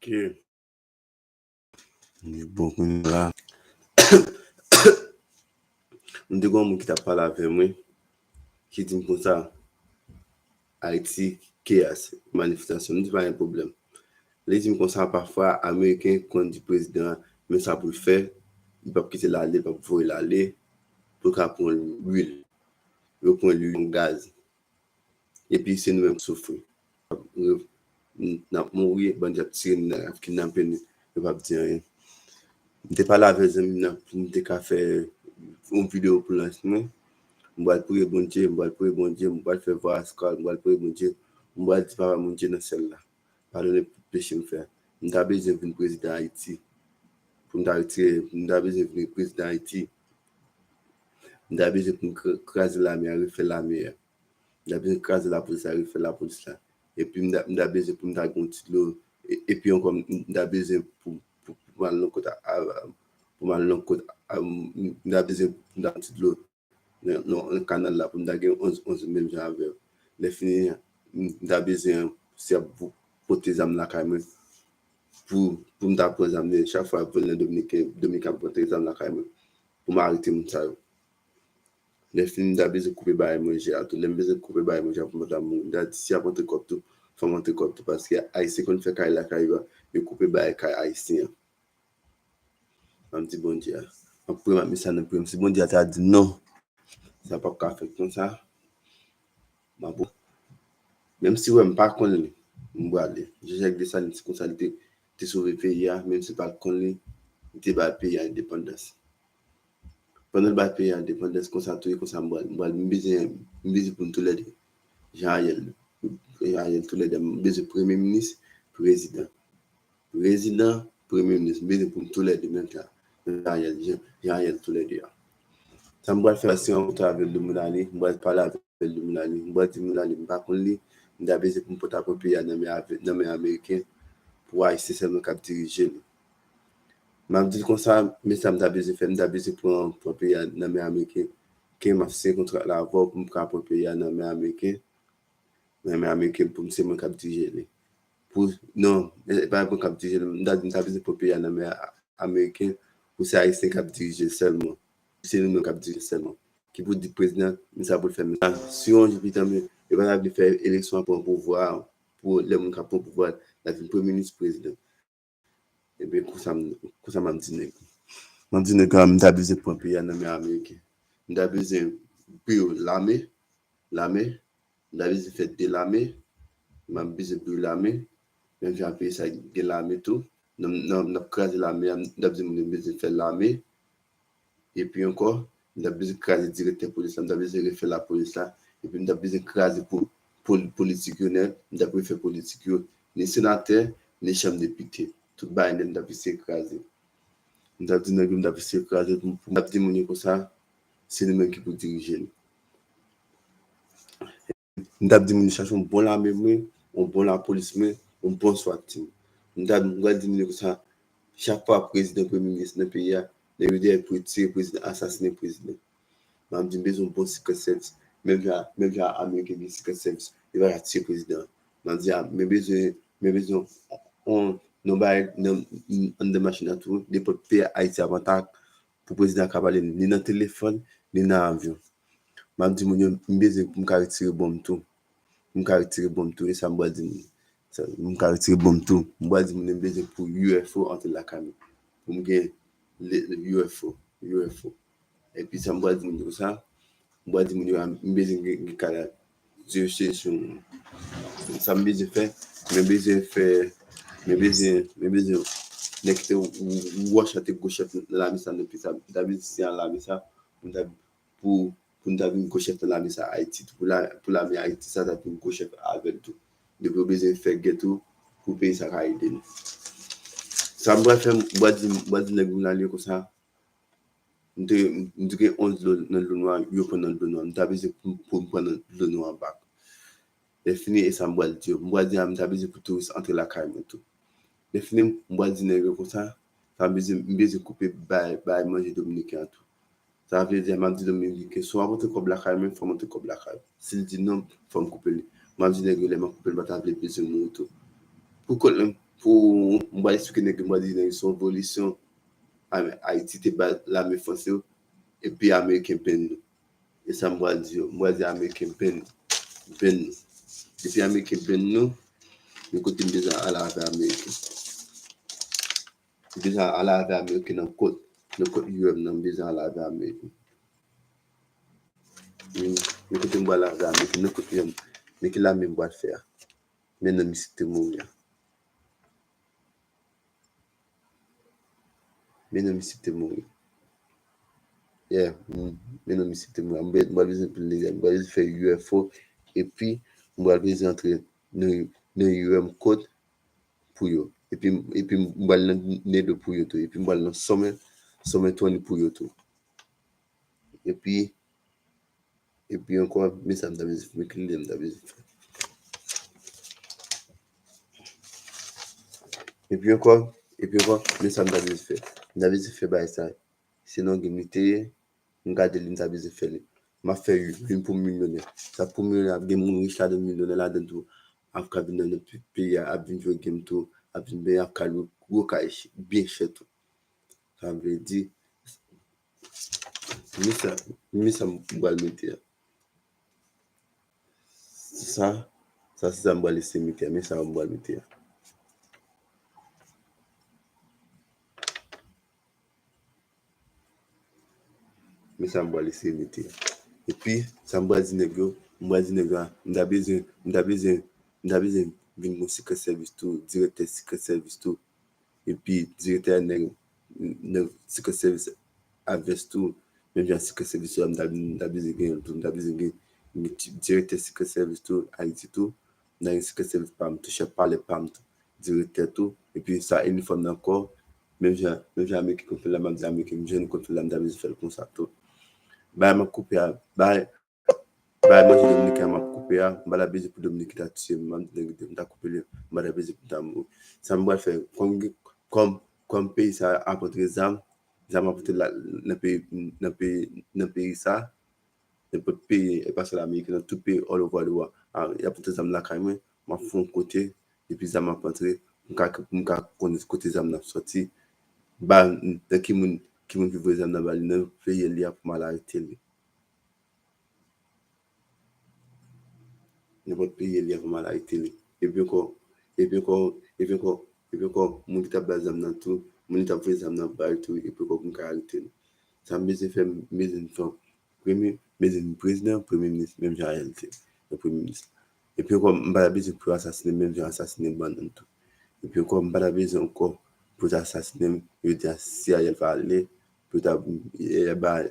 Ok. Bon, là, on dit qu'on qui t'a parlé avec moi, qui dit comme ça, Haïti, chaos, manifestation, n'est pas un problème. Les dit comme ça, parfois, Américains, quand du président, mais ça pour le faire, il ne peut pas quitter l'aller, il ne peut pas pouvoir l'aller, pour prendre l'huile, pour prendre l'huile, gaz. Et puis, c'est nous-mêmes qui souffrons. N'a mourir, bon Dieu, tiré, kidnappé, ne peut pas dire rien. Je n'ai pas là avec eux pour me faire une vidéo pour l'instant. Je vais prier bon Dieu, je vais prier bon Dieu, je vais faire voir ce que je vais prier bon Dieu, je vais dire par mon Dieu dans celle-là. Pardonnez pour le péché me faire. Je n'ai besoin de président Haïti. Pour me retirer, je n'ai besoin de président Haïti. Je n'ai besoin de craser la mer, refaire la mer. Je n'ai besoin de craser la police, refaire la police là. Et puis, je n'ai besoin pour me faire un petit lot. Et puis encore, je n'ai besoin pour mal l'autre côté, pour mal l'autre côté, je n'ai besoin pour me faire un petit lot. Non, un canal là pour me gagner 11 même gens avec les finis n'a besoin c'est pour porter les âmes là quand même pour me d'apprendre les âmes chaque fois pour les dominicains porter les âmes là quand même pour m'arrêter mon ça les finis n'a besoin couper bail manger à tout les besoin couper bail manger pour me d'amour si à monter comme tout faut monter comme tout parce que haïtien qu'on fait quand il et couper bail quand haïtien on dit bon Dieu après ma mission non si bon Dieu t'a dit non ça pas qu'à faire comme ça. Bon. Même si ouais, pas connaître, on va aller. J'ai des salles comme ça, tu sauvé le pays, même si pas connaître, tu vas payer indépendance. Pendant le pays indépendance, comme ça, tout comme ça, moi, je pour tous les deux. Ariel, tous les deux, je premier ministre, président. Président, premier ministre, je pour tous les deux, même temps. Ariel, tous les deux. Ça me va faire si on avec le Moulani, on va parler avec le Moulani, on va dire Moulani, pas qu'on lit, on a besoin pour porter un pays dans les Américains pour essayer seulement de diriger. Je me dis comme ça, mais ça me besoin de faire, on a besoin pour un pays dans les Américains, qui m'a fait contre la voix pour me faire un pays dans les Américains pour me faire diriger. Non, pas pour me diriger, on a besoin pour un pays dans les Américains pour ça essayer de diriger seulement. C'est nous qui avons seulement qui pour dire président mais ça pour le faire si on dit il va faire élection pour le pouvoir pour les gens qui ont le pouvoir la premier ministre président et bien ça m'a dit m'a dit que m'a besoin pour un pays en Amérique m'a besoin pour l'armée m'a besoin faire de l'armée m'a besoin pour l'armée même j'ai appelé ça de l'armée tout n'a craser l'armée m'a besoin faire l'armée et puis encore, on a besoin de craser directeur police, on a besoin de refaire la police là, et puis on a besoin de craser pour politique, on a besoin de faire politique, les sénateurs, les chambres de députés, tout le monde on a besoin de craser. On a besoin de craser pour dire comme ça, c'est nous-mêmes qui pouvons diriger. On a besoin de chercher un bon armée, un bon police, un bon SWAT team. On a besoin de comme ça, chaque fois président, premier ministre dans le pays, les leaders pour tirer président, assassiner le président. Je me dis, besoin de bon secret service. Même si l'Amérique a secret service, il va tirer le président. Je me dis, mais besoin, on va de machine à tout, des pays Haïti avantage pour le président qui ni dans le téléphone, ni dans l'avion. Je me dis, je besoin pour me retirer bon tout. Je me retirer bon tout, et ça me dit, je me retirer bon tout. Je me dis, je besoin pour UFO entre la caméra. Pour me gagner le UFO. Et puis ça me va dire ça, me va dire que besoin de cara Dieu c'est ça me besoin faire, me besoin nekte wash ate go chef la misa depuis ça David c'est la misa pour David go chef la misa Haïti pour la Haïti ça David go chef avec tout de besoin faire ghetto pour payer ça aider ça me va faire me dire comme ça de 11 dans le noir, il prend le noir, t'as besoin pour prendre le noir en bas. Les fini et ça me dire, moi dire t'as besoin pour tous entre la caille et tout. Les fini moi dire comme ça, t'as besoin couper bail manger dominicain tout. Ça veut dire m'a dit dominicain soit monter comme la caille, faut monter comme la caille. S'il dit non, faut me couper. M'a dit les m'a couper le bataille besoin tout. Pour pour moi expliquer que moi dire son évolution Haïti te la même français et puis américain pen et ça moi dire américain pen et puis américain pen nous le côté déjà à la américain déjà à la américain dans code le code UM dans déjà à la américain le côté moi la américain le côté mais qui la même boîte faire mais non mais c'était mourir mais non mais c'était mourir yeah mais non mais c'était mourir moi besoin pour les moi besoin faire UFO et puis moi besoin entrer dans UM code pour yo et puis moi né de pour yo tout et puis moi dans sommet tourner pour yo tout et puis encore mais ça me d'avait mais qu'il me d'avait et puis encore mais ça me d'avait fait bah ça sinon limité regarder les d'avait fait m'a fait une pour millionnaire ça pour millionnaire des mon riche là de millionnaire là dedans après venir dans notre pays à venir jouer game tout à venir bien à calou bien cher tout ça veut dire mais ça me va le mettre ça c'est ça me va laisser mettre mais ça me va le mettre mais ça me va laisser mettre et puis ça me va dire nègre m'da besoin venir mon secret service tout directeur secret service tout et puis directeur secret service avec tout même bien secret service m'da besoin directeur secret service tout Haïti tout dans secret service pam tout chef parler pam tout directeur tout et puis ça uniforme encore même jamais qui fait la même jamais qui jeune qu'on fait la m'da besoin faire comme ça tout bah m'a coupé moi je Dominique m'a coupé m'a la baiser pour Dominique t'a tué m'a coupé le m'a la baiser pour d'amour ça me va faire comme pays ça apporte des armes apporte dans pays ça n'importe pays et pas seulement l'Amérique dans tout pays all over the world il y a peut-être des armes là quand même m'a fond côté et puis ça m'a rentré m'ka connaître côté des armes n'a sorti bah qui moun vivre des armes dans pays il y a pour mal arrêter n'importe pays il y a vraiment la télé et puis encore mon qui t'a basé dans tout mon qui t'a fait ça dans bail tout et puis encore mon caractère ça me fait mes enfants premier mes président premier ministre même en réalité le premier ministre et puis encore m'ba besoin pour assassiner même j'ai assassiné bandant tout et puis encore m'ba besoin encore pour assassiner il dit si Ariel va aller pour ta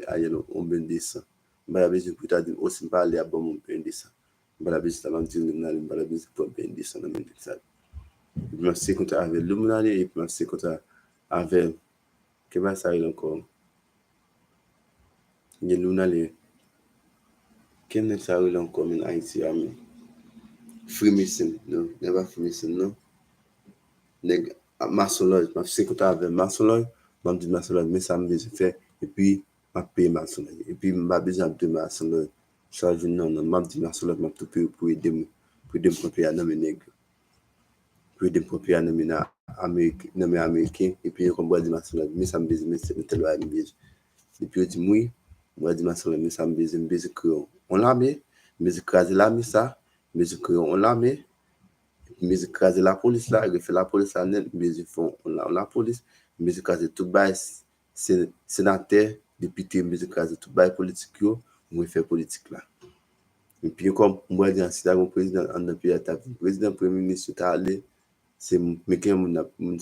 Ariel on ben descend m'ba besoin pour ta dire aussi pas aller à bon mon ben descend m'ba besoin ta dire m'ba besoin pour ben descend même ça je sais qu'on avec l'humanité et puis je sais qu'on avec que va ça il encore il l'humanité quel ça il encore en Haïti ami Freemason non never Freemason non nèg maçonnerie je sais qu'on avec maçonnerie m'a dit maçonnerie mais ça me dit fait et puis m'a payé maçonnerie et puis m'a besoin de maçonnerie chaque jour non m'a dit maçonnerie m'a tout pour aider me comprer à nommer nèg pour aider comprer à nommer américain et puis comme bois dit maçonnerie mais ça me dit mais c'est tel va me et puis dit moi dit maçonnerie mais ça me dit que on l'armée mais écraser l'armée ça mais que on l'armée mais écraser la police là il fait la police là net mais ils font la police mais écraser tout bail sénateur député mais écraser tout bail politique yo moi faire politique là et puis comme moi dit si là mon président en pays ta président premier ministre ta allé c'est mais quand mon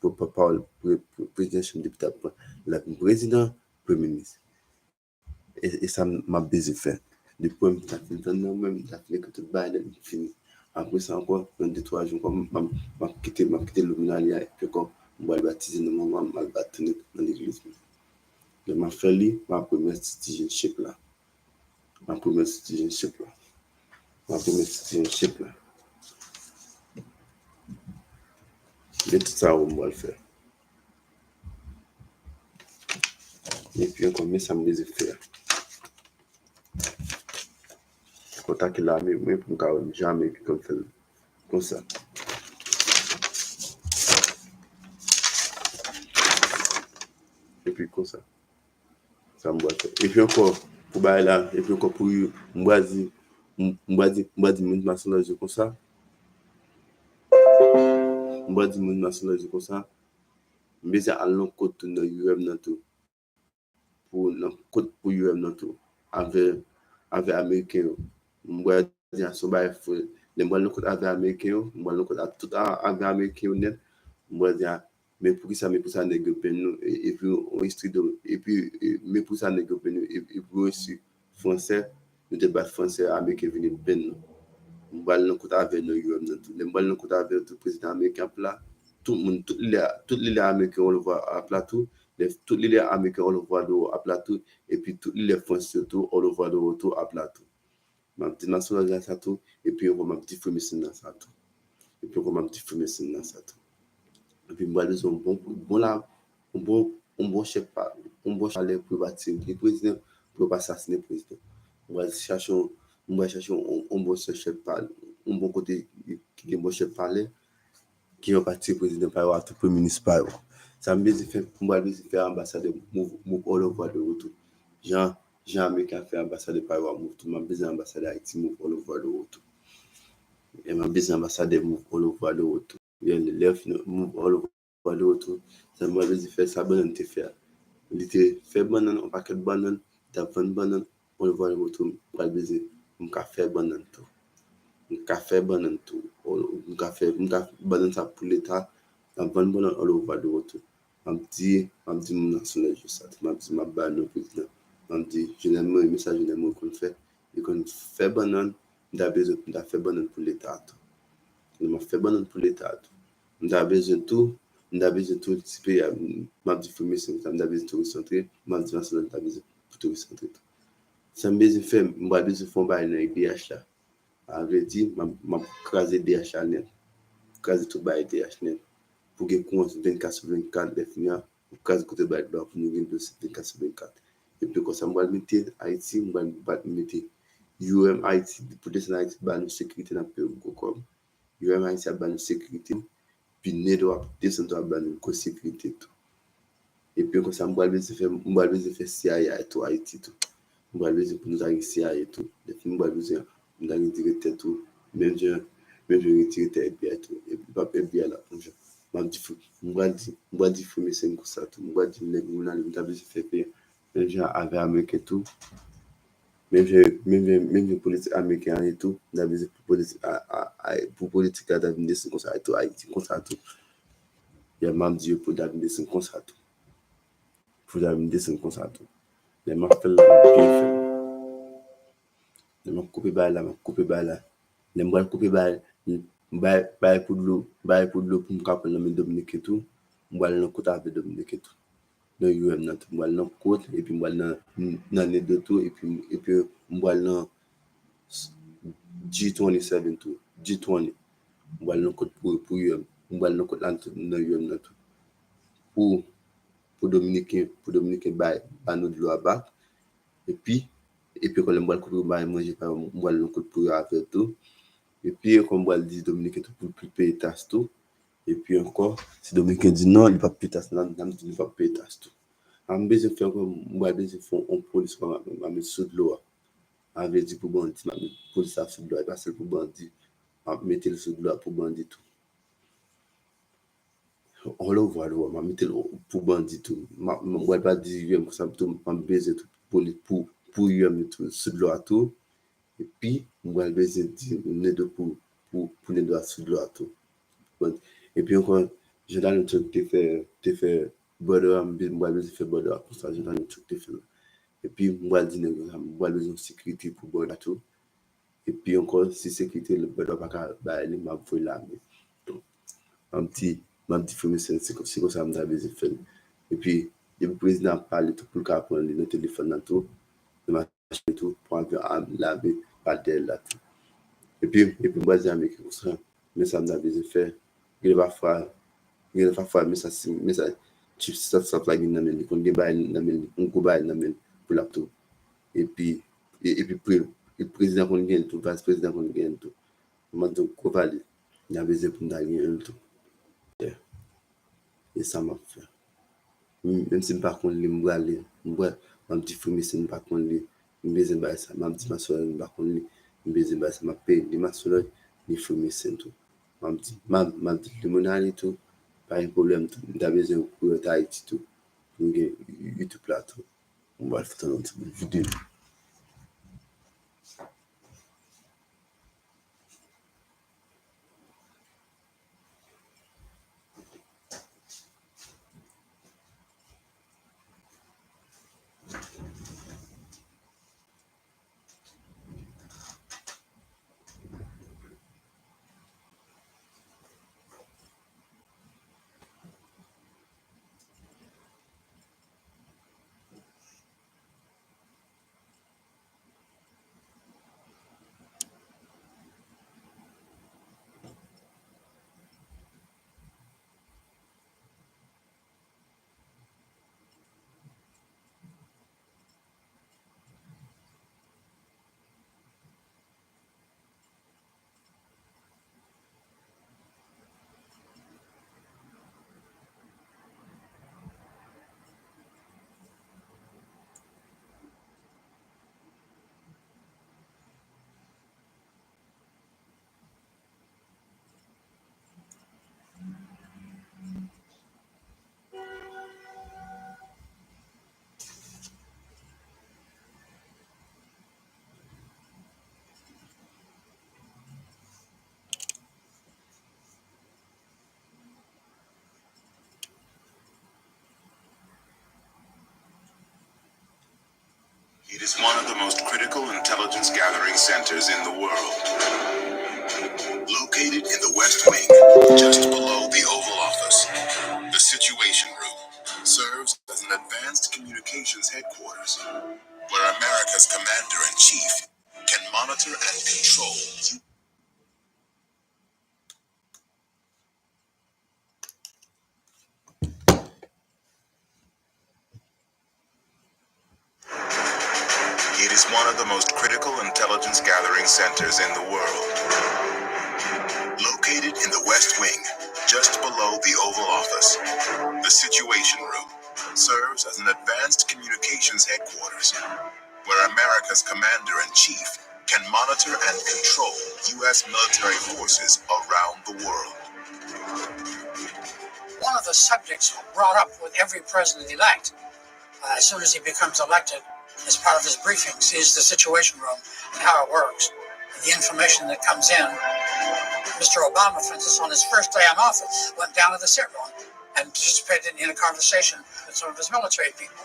pour président député la président premier ministre et ça m'a baisé fait depuis même t'as fait que tout bail fini après ça encore un deux trois jours comme m'a quitté le luminaria et puis comme moi baptisé dans mon mal baptisé dans l'église de m'a fait lui ma première citizenship là ma première citizenship là et tout ça on va le faire et puis encore mais ça me les faire contact là mais pour jamais comme ça Et puis comme ça me boit. Et puis encore pour bailler là, et puis encore pour m'boit dit monde nationalisé comme ça. M'boit dit monde nationalisé comme ça. Mais c'est à l'encontre de UM dans tout. Pour l'encontre pour UM dans tout. Avec américain. M'boit dire so bail les m'boit l'encontre avec américain, m'boit l'encontre tout avec américain net. M'boit dire mais pour ça négocier nous et puis on history de et puis mais pour ça négocier nous et puis aussi français nous débat français américain venir ben nous m'boit l'encontre avec nous UM dans tout. Les m'boit l'encontre avec le président américain là. Tout le monde, tous les américains, on le voit à plateau, tous les américains, on le voit à plateau, et puis tous les français, on le voit de retour à plateau. Ma petite nationalité, ça tout, et puis on va ma petite formation dans ça tout. Et puis on va ma petite formation dans ça tout. Et puis moi, ils ont bon chef, on bon chalet pour bâtir le président, pour pas assassiner le président. On va chercher un bon chef, un bon côté qui est bon chef parler. Qui ont parti président par rapport à tout premier ministre par rapport. Ça me fait ambassadeur move all over the world. Jean Américain fait ambassadeur par rapport à move tout. Ma besoin ambassadeur Haïti move all over the world. Et ma besoin ambassadeur move all over the world. Il y a le left move all over the world. Ça me fait ça bonne te faire. Il était fait banane un paquet de banane, t'as 20 bananes all over the world. Pour besoin on faire banane tout. Un café banane tout un café banane ça pour l'état un bon banane all over the world m'a dit mon national ça m'a dit ma banane président m'a dit je n'aime pas message je n'aime pas qu'on fait et qu'on fait banane d''a besoin d''a fait banane pour l'état on m'a fait banane pour l'état d''a besoin tout si pays m'a dit formation m'a besoin tout recentrer m'a dit national d''a besoin pour tout recentrer ça me besoin faire m'a besoin fond bail dans IBH là avait dit m'a crasé DH net crasé tout bail DH net pour que compte 24/24 définir pour crasé côté bail pour nous gagner 24/24 et puis quand ça m'a mettre Haïti m'a mettre UM Haïti pour descendre Haïti ba nous sécurité dans pays comme UM Haïti ba nous sécurité puis network descendre ba nous sécurité tout et puis quand ça m'a faire CIA tout Haïti tout m'a besoin pour nous aller CIA et tout définir m'a besoin nous allons directeur tout même je retirer FBI tout et puis pas FBI là pour je m'a dit formation comme ça tout m'a dit les nous allons faire payer même je avec américain tout même politique américain et tout n'a besoin pour politique à d'avenir comme ça tout Haïti comme ça tout il y a même Dieu pour d'avenir comme ça tout pour d'avenir comme ça tout les m'a fait bien fait m'a couper balle là les m'a couper balle bail pour l'eau pour me capter dans Dominique tout moi le côté avec Dominique tout dans UM dans tout moi le côté et puis moi dans les deux tout et puis moi dans G27 tout G20 moi le côté pour UM moi le côté dans UM dans tout pour Dominique bail nous de l'eau bas et puis quand le moi couper bail manger pas moi le côté pour avec tout. Et puis, comme on dit, Dominique est pour payer tasse tout. Et puis encore, si Dominique dit non, il ne va pas payer tasse, il ne va pas payer tasse tout. En besoin de faire comme, moi, besoin de faire un police, on va mettre sous de l'eau. On va dire pour bandit, on va mettre police sous de l'eau, pas seulement pour bandit. On va mettre le sous de l'eau pour bandit tout. On le voit, on va mettre pour bandit tout. On va pas dire, comme ça, on va besoin pour mettre sous de l'eau tout. Et puis, on va besoin de dire, pour les doigts sous de l'eau tout. Et puis encore, j'ai dans le truc qui fait border, moi je fais border pour ça, j'ai dans le truc qui fait. Et puis moi je dis moi besoin sécurité pour border tout. Et puis encore si sécurité le border pas bah il m'a fait là. Donc un petit formation c'est comme ça me besoin faire. Et puis le président parle tout pour le prendre le téléphone dans tout, le match tout pour avoir la pas d'elle là tout. Et puis moi j'ai avec ça mais ça me besoin faire. Il va faire mais ça tu ça flag in namen kon ge bay namen on ko bay namen pour la tout et puis le président kon gen tout vice président kon gen tout man donc ko valide il y avait besoin pour d'aller tout et ça m'a fait Même si je ne pas contre lui, je aller, je dis frère si je pas contre lui, je besoin de ça, je dis ma soeur je pas contre lui, je besoin de ça, je paye ma soeur ni frère c'est tout. Je dis le monnaie tout, pas un problème tout, tu as besoin pour Haïti tout. YouTube là tout. On va faire une vidéo. It is one of the most critical intelligence gathering centers in the world. Located in the West Wing, just below the Oval Office, the Situation Room serves as an advanced communications headquarters where America's commander-in-chief can monitor and control. It is one of the most critical intelligence gathering centers in the world. Located in the West Wing, just below the Oval Office, the Situation Room serves as an advanced communications headquarters where America's commander-in-chief can monitor and control U.S. military forces around the world. One of the subjects brought up with every president-elect as soon as he becomes elected as part of his briefings is the Situation Room and how it works, and the information that comes in. Mr. Obama, for instance, on his first day in office, went down to the sit room and participated in a conversation with some of his military people.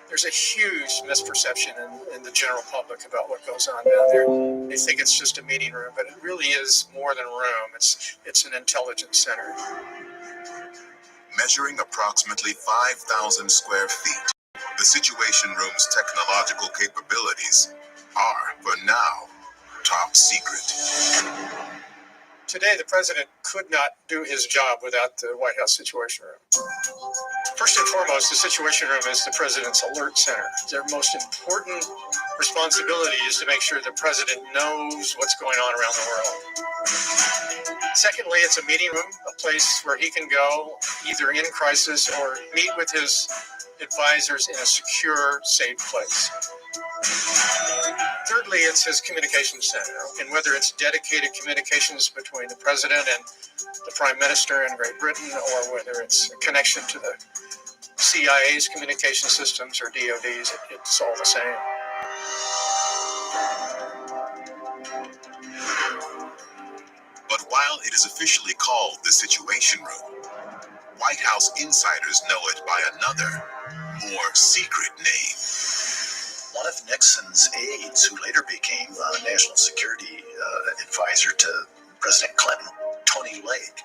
There's a huge misperception in the general public about what goes on down there. They think it's just a meeting room, but it really is more than a room. It's an intelligence center. Measuring approximately 5,000 square feet, the Situation Room's technological capabilities are, for now, top secret. Today, the president could not do his job without the White House Situation Room. First and foremost, the Situation Room is the president's alert center. Their most important responsibility is to make sure the president knows what's going on around the world. Secondly, it's a meeting room, a place where he can go either in crisis or meet with his advisors in a secure, safe place. Thirdly, it's his communications center, and whether it's dedicated communications between the president and the prime minister in Great Britain, or whether it's a connection to the CIA's communication systems or DOD's, it's all the same. But while it is officially called the Situation Room, White House insiders know it by another, more secret name. One of Nixon's aides, who later became national security advisor to President Clinton, Tony Lake,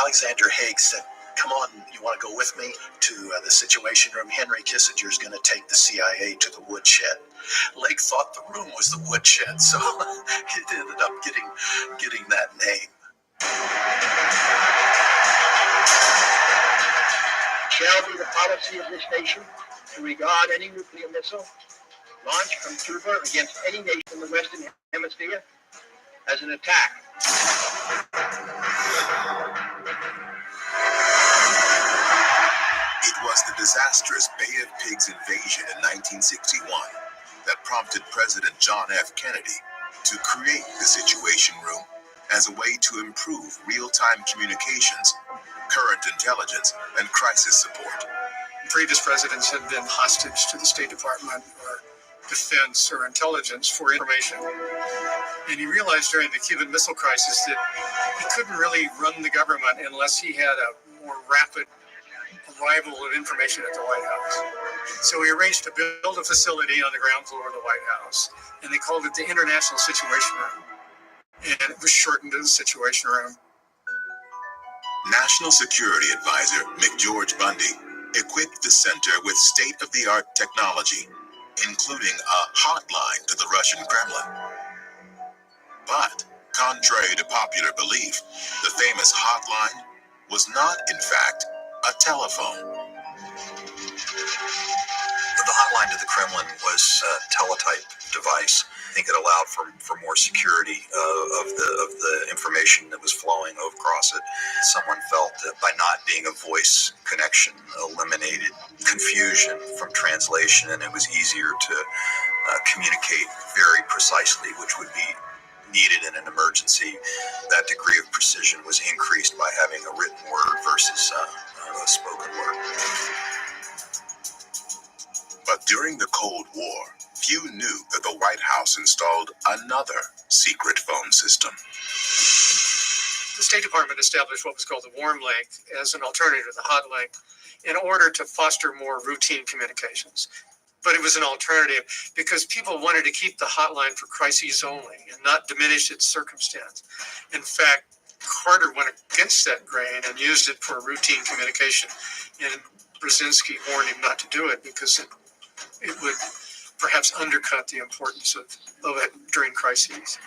Alexander Haig said, "Come on, you want to go with me to the Situation Room? Henry Kissinger is going to take the CIA to the woodshed." Lake thought the room was the woodshed, so it ended up getting that name. Shall be the policy of this nation to regard any nuclear missile launched from Cuba against any nation in the Western Hemisphere as an attack. It was the disastrous Bay of Pigs invasion in 1961 that prompted President John F. Kennedy to create the Situation Room as a way to improve real-time communications, current intelligence, and crisis support. Previous presidents had been hostage to the State Department or Defense or Intelligence for information. And he realized during the Cuban Missile Crisis that he couldn't really run the government unless he had a more rapid arrival of information at the White House. So he arranged to build a facility on the ground floor of the White House, and they called it the International Situation Room. And it was shortened to the Situation Room. National Security Advisor McGeorge Bundy equipped the center with state-of-the-art technology, including a hotline to the Russian Kremlin. But, contrary to popular belief, the famous hotline was not, in fact, a telephone. The hotline to the Kremlin was a teletype device. I think it allowed for more security of the information that was flowing across it. Someone felt that by not being a voice connection eliminated confusion from translation, and it was easier to communicate very precisely, which would be needed in an emergency. That degree of precision was increased by having a written word versus a spoken word. But during the Cold War, few knew that the White House installed another secret phone system. The State Department established what was called the warm link as an alternative to the hot link in order to foster more routine communications. But it was an alternative because people wanted to keep the hotline for crises only and not diminish its circumstance. In fact, Carter went against that grain and used it for routine communication, and Brzezinski warned him not to do it because it would perhaps undercut the importance of it during crises.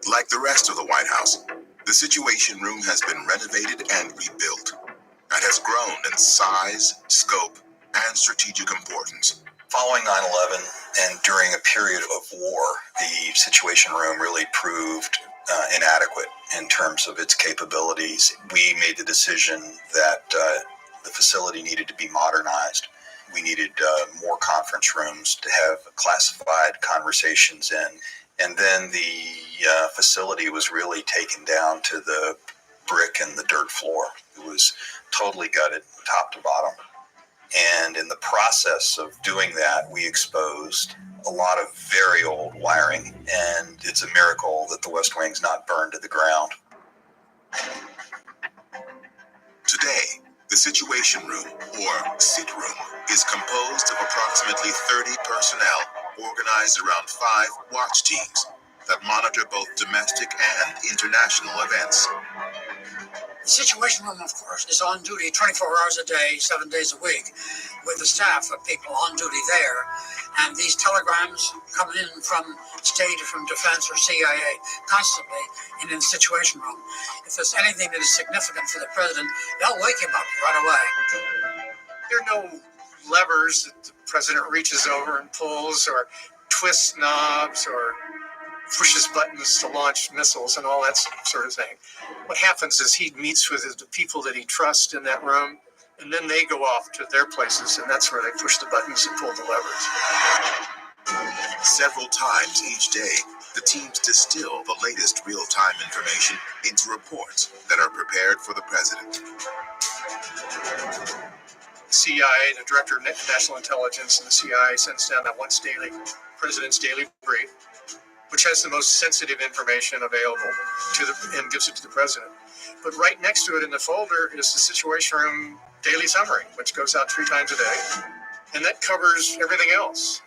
Like the rest of the White House, the Situation Room has been renovated and rebuilt. It has grown in size, scope, and strategic importance. Following 9/11 and during a period of war, the Situation Room really proved inadequate in terms of its capabilities. We made the decision that the facility needed to be modernized. We needed more conference rooms to have classified conversations in. And then the facility was really taken down to the brick and the dirt floor. It was totally gutted, top to bottom. And in the process of doing that, we exposed a lot of very old wiring. And it's a miracle that the West Wing's not burned to the ground. Today, the Situation Room, or SIT Room, is composed of approximately 30 personnel organized around 5 watch teams that monitor both domestic and international events. The Situation Room, of course, is on duty 24 hours a day, 7 days a week, with a staff of people on duty there. And these telegrams coming in from state or from defense or CIA constantly in the Situation Room. If there's anything that is significant for the president, they'll wake him up right away. There are no levers that the president reaches over and pulls, or twists knobs, or pushes buttons to launch missiles and all that sort of thing. What happens is he meets with the people that he trusts in that room, and then they go off to their places, and that's where they push the buttons and pull the levers. Several times each day, the teams distill the latest real-time information into reports that are prepared for the president. The CIA, the Director of National Intelligence, and the CIA sends down that once daily President's Daily Brief, which has the most sensitive information available and gives it to the president. But right next to it in the folder is the Situation Room Daily Summary, which goes out 3 times a day, and that covers everything else.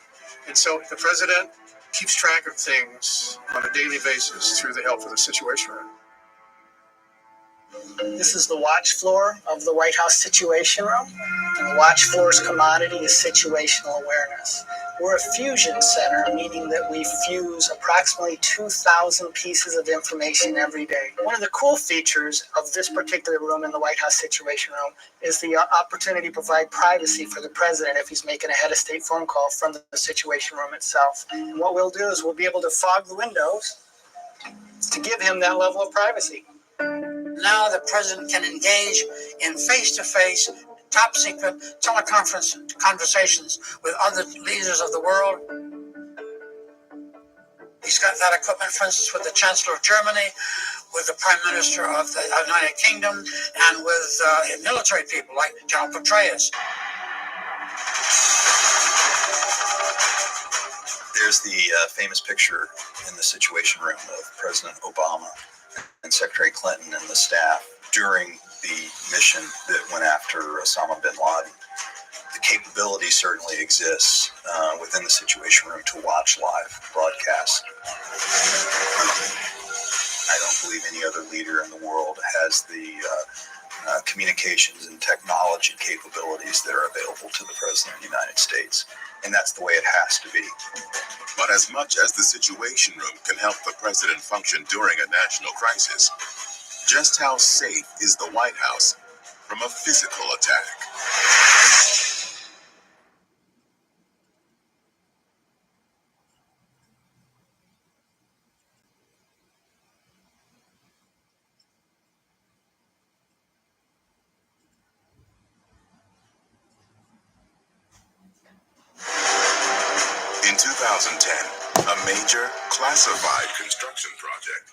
And so the president keeps track of things on a daily basis through the help of the Situation Room. This is the watch floor of the White House Situation Room. And the watch floor's commodity is situational awareness. We're a fusion center, meaning that we fuse approximately 2,000 pieces of information every day. One of the cool features of this particular room in the White House Situation Room is the opportunity to provide privacy for the president if he's making a head of state phone call from the Situation Room itself. And what we'll do is we'll be able to fog the windows to give him that level of privacy. Now the president can engage in face-to-face, top-secret teleconference conversations with other leaders of the world. He's got that equipment, for instance, with the Chancellor of Germany, with the Prime Minister of the United Kingdom, and with military people like General Petraeus. There's the famous picture in the Situation Room of President Obama and Secretary Clinton and the staff during the mission that went after Osama bin Laden. The capability certainly exists within the Situation Room to watch live broadcasts. I don't believe any other leader in the world has the communications and technology capabilities that are available to the President of the United States. And that's the way it has to be. But as much as the Situation Room can help the president function during a national crisis, just how safe is the White House from a physical attack? In 2010, a major classified construction project.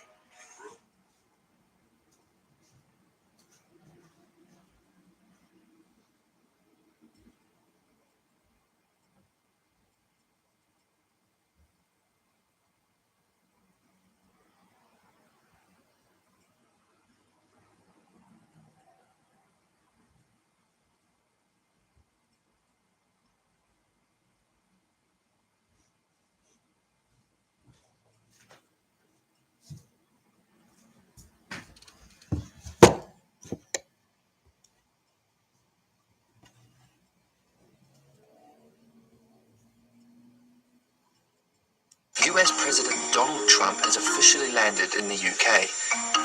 US President Donald Trump has officially landed in the UK,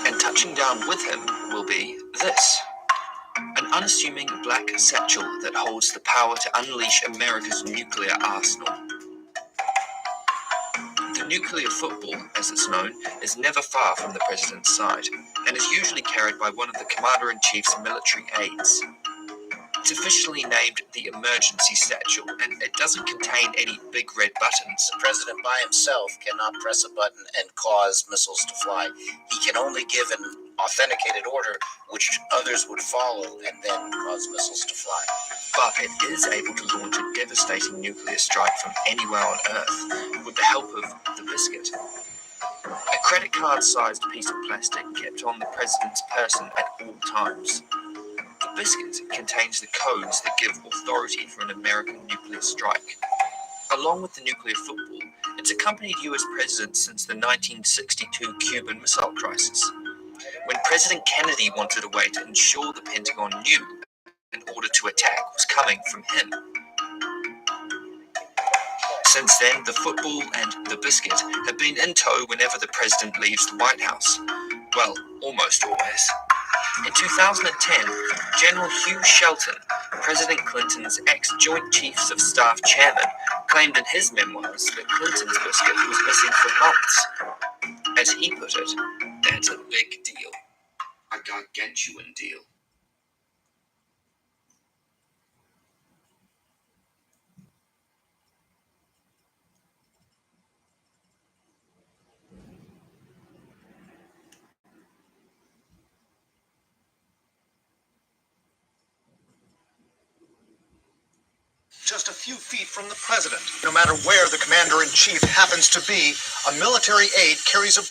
and touching down with him will be this. An unassuming black satchel that holds the power to unleash America's nuclear arsenal. The nuclear football, as it's known, is never far from the president's side, and is usually carried by one of the commander-in-chief's military aides. It's officially named the emergency satchel, and it doesn't contain any big red buttons. The president by himself cannot press a button and cause missiles to fly. He can only give an authenticated order which others would follow and then cause missiles to fly. But it is able to launch a devastating nuclear strike from anywhere on Earth with the help of the biscuit. A credit card-sized piece of plastic kept on the president's person at all times. The biscuit contains the codes that give authority for an American nuclear strike. Along with the nuclear football, it's accompanied US presidents since the 1962 Cuban Missile Crisis, when President Kennedy wanted a way to ensure the Pentagon knew an order to attack was coming from him. Since then, the football and the biscuit have been in tow whenever the president leaves the White House. Well, almost always. In 2010, General Hugh Shelton, President Clinton's ex-Joint Chiefs of Staff chairman, claimed in his memoirs that Clinton's biscuit was missing for months. As he put it, that's a big deal. A gargantuan deal. Just a few feet from the president, no matter where the commander-in-chief happens to be, a military aide carries a...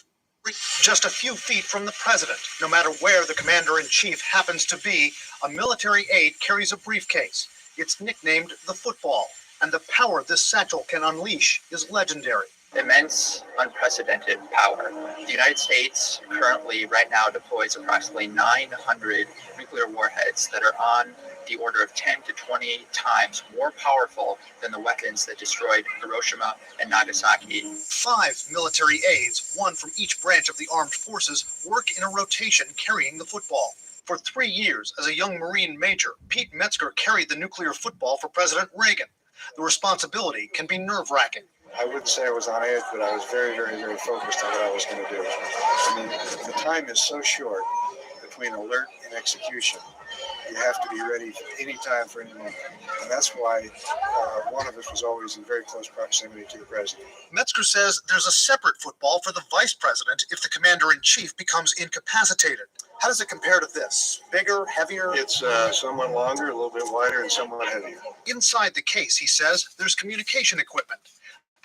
Just a few feet from the president, no matter where the commander-in-chief happens to be, a military aide carries a briefcase. It's nicknamed the football, and the power this satchel can unleash is legendary. Immense, unprecedented power. The United States currently, right now, deploys approximately 900 nuclear warheads that are on the order of 10 to 20 times more powerful than the weapons that destroyed Hiroshima and Nagasaki. 5 military aides, one from each branch of the armed forces, work in a rotation carrying the football. For 3 years, as a young Marine major, Pete Metzger carried the nuclear football for President Reagan. The responsibility can be nerve-wracking. I wouldn't say I was on edge, but I was very, very, very focused on what I was going to do. I mean, the time is so short. The between alert and execution. You have to be ready anytime for any moment. And that's why one of us was always in very close proximity to the president. Metzger says there's a separate football for the vice president if the commander-in-chief becomes incapacitated. How does it compare to this? Bigger, heavier? It's somewhat longer, a little bit wider, and somewhat heavier. Inside the case, he says, there's communication equipment.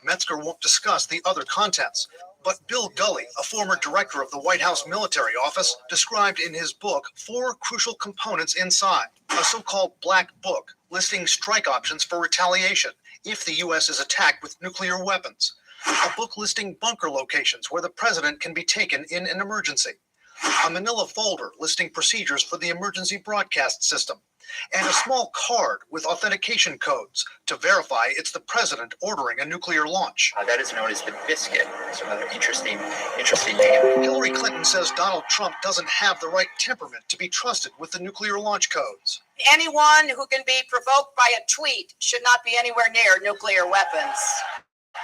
Metzger won't discuss the other contents, but Bill Gulley, a former director of the White House Military Office, described in his book 4 crucial components inside. A so-called black book listing strike options for retaliation if the U.S. is attacked with nuclear weapons. A book listing bunker locations where the president can be taken in an emergency. A manila folder listing procedures for the emergency broadcast system. And a small card with authentication codes to verify it's the president ordering a nuclear launch. That is known as the biscuit. It's another interesting name. Hillary Clinton says Donald Trump doesn't have the right temperament to be trusted with the nuclear launch codes. Anyone who can be provoked by a tweet should not be anywhere near nuclear weapons.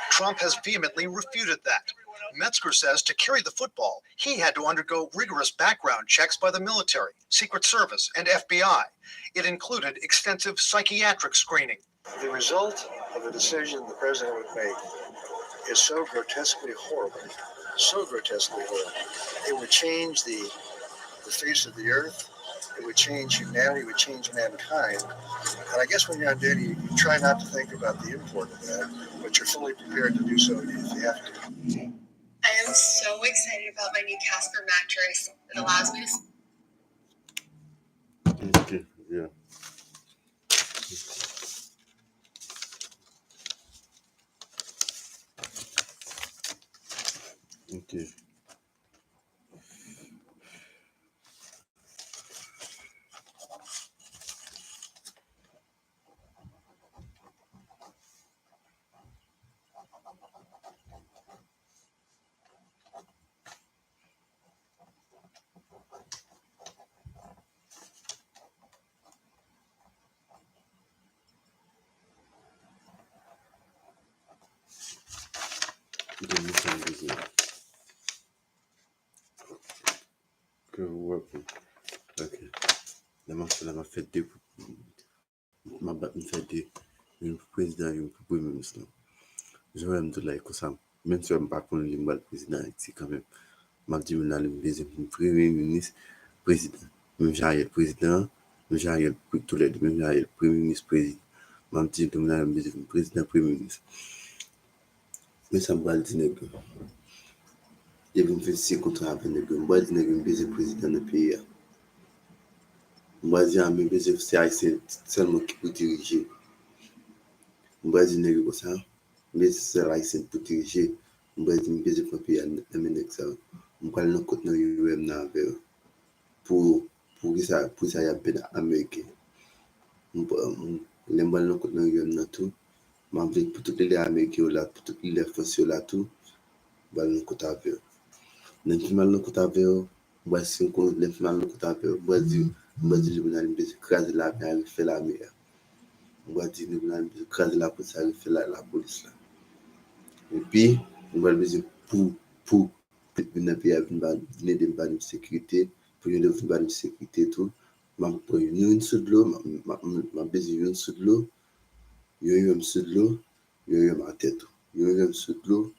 Trump has vehemently refuted that. Metzger says to carry the football, he had to undergo rigorous background checks by the military, Secret Service, and FBI. It included extensive psychiatric screening. The result of the decision the president would make is so grotesquely horrible, It would change the face of the earth. It would change humanity. It would change mankind. And I guess when you're on duty, you try not to think about the import of that, but you're fully prepared to do so if you have to. I am so excited about my new Casper mattress. It allows me to... Okay, yeah. Okay. Okay. Lama fête ma bat me fête un président et un premier ministre. J'aurais me dire comme ça, même si je ne pas pour le président Haïti quand même. M'a dit on a le premier ministre président. Même j'ai le président, même j'ai tous les deux, même j'ai le premier ministre président. M'a dit on a le président premier ministre. Mais ça me va dire que il y a une fait contrat avec le gars, il y a une président de pays. Moi, j'ai un baiser c'est Haïtien seulement qui peut diriger. Moi, j'ai une comme ça, mais c'est Haïtien pour diriger. Moi, j'ai un baiser pour pays à ça. Moi, le côté UM na pour ça y a peine américain. Les moi le côté UM na tout. M'a envie pour toutes les américains là, pour toutes les forces là tout. Bah le côté avec. L'infirmière le côté avec. Moi, si on l'infirmière le côté avec, moi je vais aller craser la mer, faire la mer. On va dire nous allons craser la police, faire la police là. Et puis on va dire pour une pays avec une bonne sécurité, pour une bonne sécurité tout. Ma pour une sous de l'eau, ma besoin une sous de l'eau, yo sous de l'eau, yo ma tête, yo sous de l'eau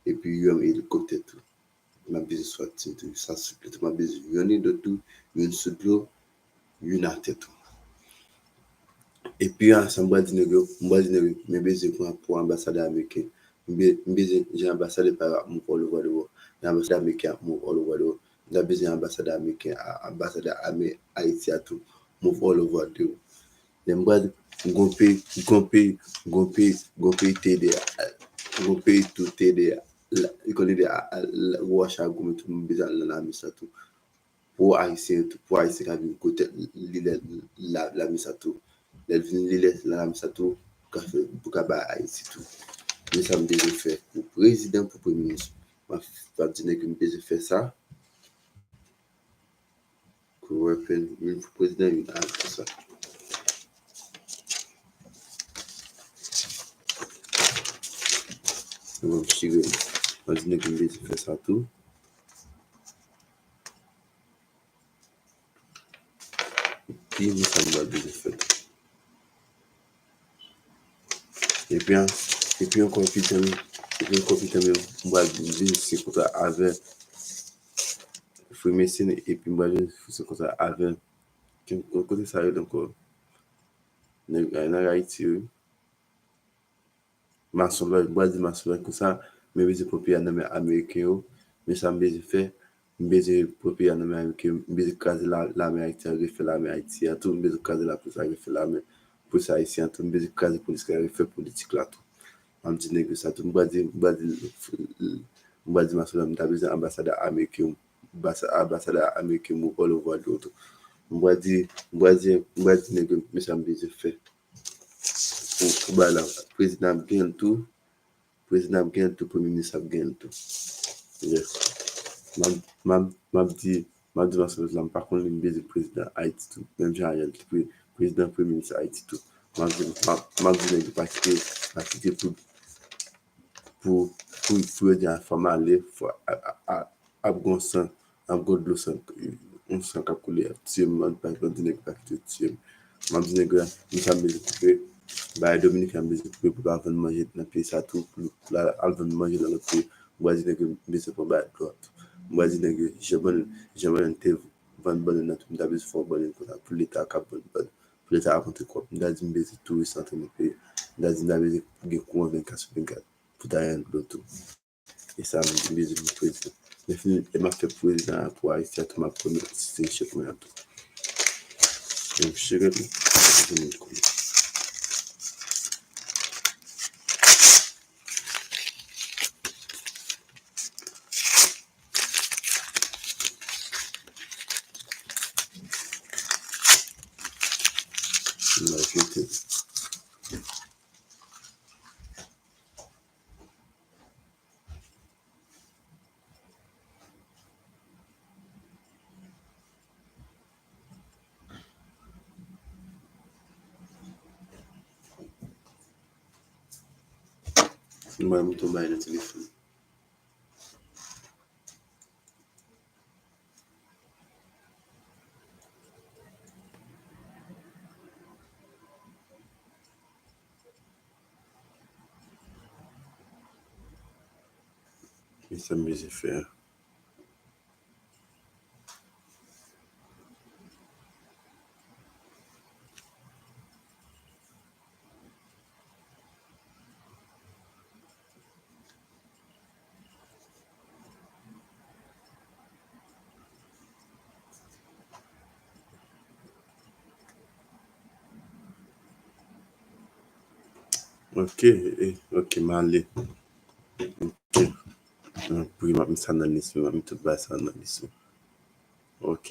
et puis yo hélicoptère tout. Ma besoin soit tout ça c'est ma besoin une de tout, une sous de l'eau. Une à tête. Et puis, ensemble, mais baiser pour ambassadeur américain. J'ai ambassadeur par mon all over the world. L'ambassadeur américain, mon all over the world. J'ai besoin ambassadeur américain, ambassadeur Haïti à tout, mon all over the world. Les mbas, gon pays tout t'aider. Il connaît des wash à gomme tout besoin la mise à tout. Pour Haïtien qui a vu côté la mise à tout. Elle vient la mise à tout pour qu'à Haïti tout. Mais ça me dit de faire pour président, pour premier ministre. Ma va dire que me dit de faire ça. Pour le président il a fait ça. Donc je va dire que me dit de faire ça tout. puis nous sommes de fait. Et puis encore moi c'est comme ça avec faut médecine et puis moi c'est comme ça avec côté ça donc dans Haïti maçon moi dit maçon comme ça mais les papiers dans américain mais ça me fait les papiers dans américain les caser la Haïti refait la Haïti tout les caser la pour ça refait la pour ça ici tout les caser politique refait politique là tout on dit nègre ça tout moi dit maçon m'ta besoin ambassadeur américain all over the world moi dit nègre mais ça me fait pour bah là président gagne tout premier ministre gagne tout m'a dit maçon là par contre le président Haïti tout même Ariel président premier ministre Haïti tout m'a dit nègre parce que pour dire femme aller à bon sang à god le sang on sang calculer tu me pas dire pas que tu m'a dit nègre nous sommes coupé bah Dominique a besoin de pour avant de manger dans pays ça tout là avant de manger dans le pays moi dit nègre besoin pour bah droite moi dit nègre j'aimerais te vendre bonne dans tout d'abord faut bonne pour l'état cap bonne pour l'état raconter quoi m'a dit besoin tout centre de pays m'a dit besoin pour 24/24 pour d'ailleurs l'auto et ça me dit le président mais fini et m'a fait président pour Haïti à ma première c'est chef moi tout donc je moi me tomber le téléphone et ça me fait faire ok m'aller ok puis m'a mis ça dans l'issue m'a mis tout bas ça dans l'issue ok